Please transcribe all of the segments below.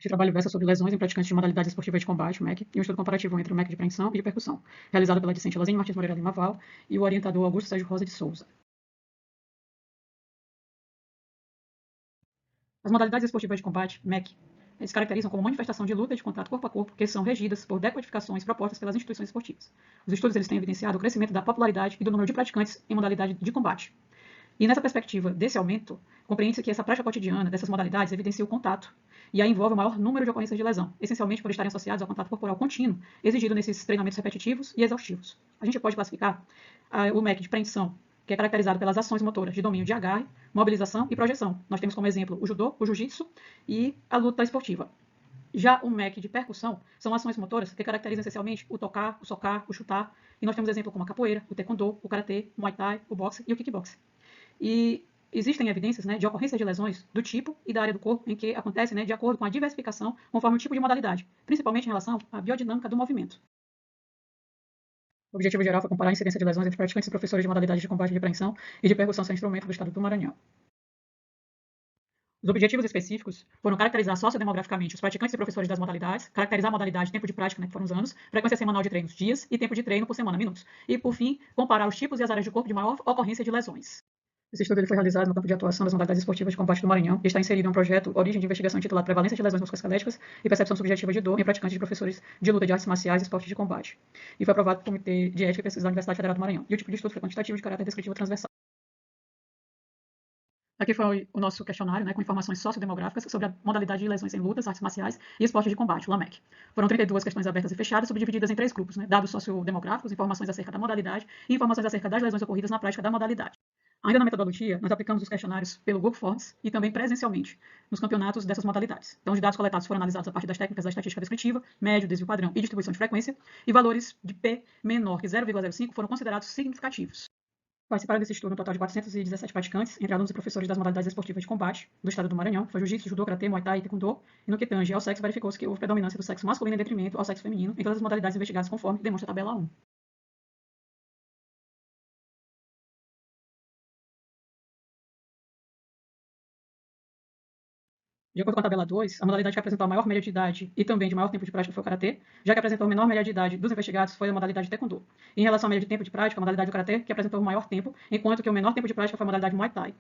Este trabalho versa sobre lesões em praticantes de modalidades esportivas de combate, MEC, e um estudo comparativo entre o MEC de preensão e de percussão, realizado pela discente Losine Martins Moreira Lima Val e o orientador Augusto Sérgio Rosa de Souza. As modalidades esportivas de combate, MEC, se caracterizam como manifestação de luta de contato corpo a corpo que são regidas por decodificações propostas pelas instituições esportivas. Os estudos eles têm evidenciado o crescimento da popularidade e do número de praticantes em modalidade de combate. E nessa perspectiva desse aumento, compreende-se que essa prática cotidiana dessas modalidades evidencia o contato e aí envolve o maior número de ocorrências de lesão, essencialmente por estarem associados ao contato corporal contínuo exigido nesses treinamentos repetitivos e exaustivos. A gente pode classificar o MEC de preensão, que é caracterizado pelas ações motoras de domínio de agarre, mobilização e projeção. Nós temos como exemplo o judô, o jiu-jitsu e a luta esportiva. Já o MEC de percussão são ações motoras que caracterizam essencialmente o tocar, o socar, o chutar, e nós temos exemplo como a capoeira, o taekwondo, o karatê, o muay thai, o boxe e o kickboxing. E existem evidências de ocorrência de lesões do tipo e da área do corpo em que acontecem de acordo com a diversificação conforme o tipo de modalidade, principalmente em relação à biodinâmica do movimento. O objetivo geral foi comparar a incidência de lesões entre praticantes e professores de modalidades de combate de preensão e de percussão sem instrumento do estado do Maranhão. Os objetivos específicos foram caracterizar sociodemograficamente os praticantes e professores das modalidades, caracterizar a modalidade, tempo de prática, que foram os anos, frequência semanal de treinos, dias, e tempo de treino por semana, minutos. E, por fim, comparar os tipos e as áreas de corpo de maior ocorrência de lesões. Esse estudo ele foi realizado no campo de atuação das modalidades esportivas de combate do Maranhão e está inserido em um projeto Origem de Investigação intitulado Prevalência de Lesões Musculoesqueléticas e Percepção Subjetiva de Dor em Praticantes de Professores de Luta de Artes Marciais e Esportes de Combate. E foi aprovado pelo Comitê de Ética e Pesquisa da Universidade Federal do Maranhão. E o tipo de estudo foi quantitativo de caráter descritivo transversal. Aqui foi o nosso questionário, com informações sociodemográficas sobre a modalidade de lesões em lutas, artes marciais e esportes de combate, o LAMEC. Foram 32 questões abertas e fechadas, subdivididas em 3 grupos, dados sociodemográficos, informações acerca da modalidade e informações acerca das lesões ocorridas na prática da modalidade. Ainda na metodologia, nós aplicamos os questionários pelo Google Forms e também presencialmente nos campeonatos dessas modalidades. Então, os dados coletados foram analisados a partir das técnicas da estatística descritiva, médio, desvio padrão e distribuição de frequência, e valores de P menor que 0,05 foram considerados significativos. Participaram desse estudo um total de 417 praticantes, entre alunos e professores das modalidades esportivas de combate do estado do Maranhão, foi jiu-jitsu, judô, karatê, muay thai e taekwondo, e no que tange ao sexo, verificou-se que houve predominância do sexo masculino em detrimento ao sexo feminino em todas as modalidades investigadas conforme demonstra a tabela 1. De acordo com a tabela 2, a modalidade que apresentou a maior média de idade e também de maior tempo de prática foi o karatê, já que apresentou a menor média de idade dos investigados foi a modalidade taekwondo. E em relação à média de tempo de prática, a modalidade do karatê que apresentou o maior tempo, enquanto que o menor tempo de prática foi a modalidade muay thai.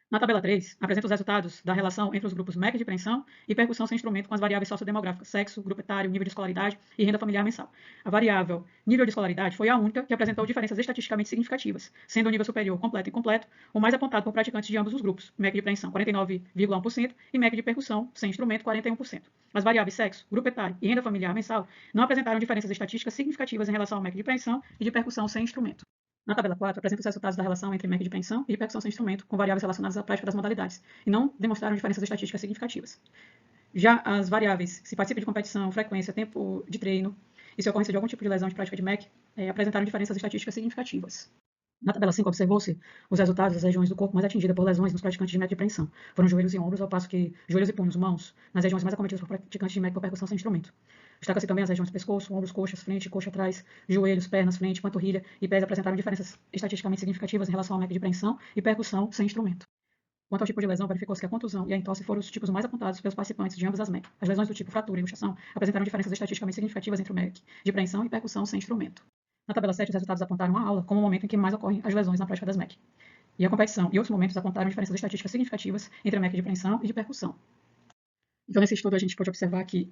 Na tabela 3, apresenta os resultados da relação entre os grupos MEC de preensão e percussão sem instrumento com as variáveis sociodemográficas, sexo, grupo etário, nível de escolaridade e renda familiar mensal. A variável nível de escolaridade foi a única que apresentou diferenças estatisticamente significativas, sendo o nível superior completo e incompleto o mais apontado por praticantes de ambos os grupos, MEC de preensão 49,1% e MEC de percussão sem instrumento 41%. As variáveis sexo, grupo etário e renda familiar mensal não apresentaram diferenças estatísticas significativas em relação ao MEC de preensão e de percussão sem instrumento. Na tabela 4, apresenta os resultados da relação entre MEC de preensão e de percussão sem instrumento, com variáveis relacionadas à prática das modalidades, e não demonstraram diferenças estatísticas significativas. Já as variáveis, se participa de competição, frequência, tempo de treino e se ocorrência de algum tipo de lesão de prática de MEC, apresentaram diferenças estatísticas significativas. Na tabela 5, observou-se os resultados das regiões do corpo mais atingidas por lesões nos praticantes de MEC de preensão. Foram joelhos e ombros, ao passo que joelhos e punhos, mãos, nas regiões mais acometidas por praticantes de MEC por percussão sem instrumento. Destaca-se também as regiões do pescoço, ombros, coxas, frente, coxa atrás, joelhos, pernas, frente, panturrilha e pés apresentaram diferenças estatisticamente significativas em relação ao MEC de preensão e percussão sem instrumento. Quanto ao tipo de lesão, verificou-se que a contusão e a entorse foram os tipos mais apontados pelos participantes de ambas as MEC. As lesões do tipo fratura e luxação apresentaram diferenças estatisticamente significativas entre o MEC de preensão e percussão sem instrumento. Na tabela 7, os resultados apontaram a aula como o momento em que mais ocorrem as lesões na prática das MEC. E a competição e outros momentos apontaram diferenças estatísticas significativas entre a MEC de preensão e de percussão. Então, nesse estudo, a gente pode observar que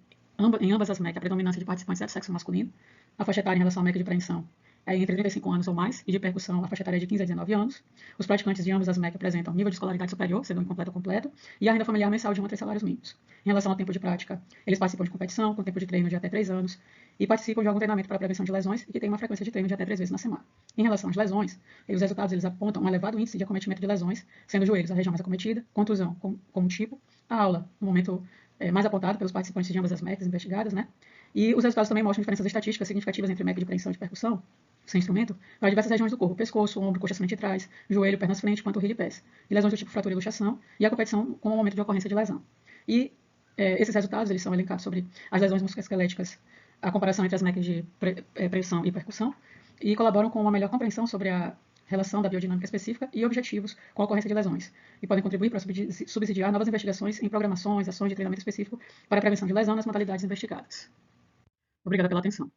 em ambas as MEC, a predominância de participantes é do sexo masculino. A faixa etária em relação à MEC de preensão é entre 35 anos ou mais, e de percussão, a faixa etária é de 15 a 19 anos. Os praticantes de ambas as MEC apresentam nível de escolaridade superior, sendo incompleto ou completo, e a renda familiar mensal de 1 a 3 salários mínimos. Em relação ao tempo de prática, eles participam de competição, com tempo de treino de até 3 anos, e participam de algum treinamento para a prevenção de lesões, e que tem uma frequência de treino de até 3 vezes na semana. Em relação às lesões, os resultados eles apontam um elevado índice de acometimento de lesões, sendo joelhos a região mais acometida, contusão como tipo, a aula, no momento mais apontado pelos participantes de ambas as MECs investigadas, E os resultados também mostram diferenças estatísticas significativas entre MEC de preensão e de percussão, sem instrumento, para diversas regiões do corpo, pescoço, ombro, coxas frente e trás, joelho, pernas frente, panturrilha e pés, e lesões do tipo fratura e luxação, e a competição com o momento de ocorrência de lesão. E esses resultados eles são elencados sobre as lesões musculoesqueléticas, a comparação entre as MECs de preensão e percussão, e colaboram com uma melhor compreensão sobre a relação da biodinâmica específica e objetivos com a ocorrência de lesões, e podem contribuir para subsidiar novas investigações em programações, ações de treinamento específico para a prevenção de lesão nas modalidades investigadas. Obrigada pela atenção.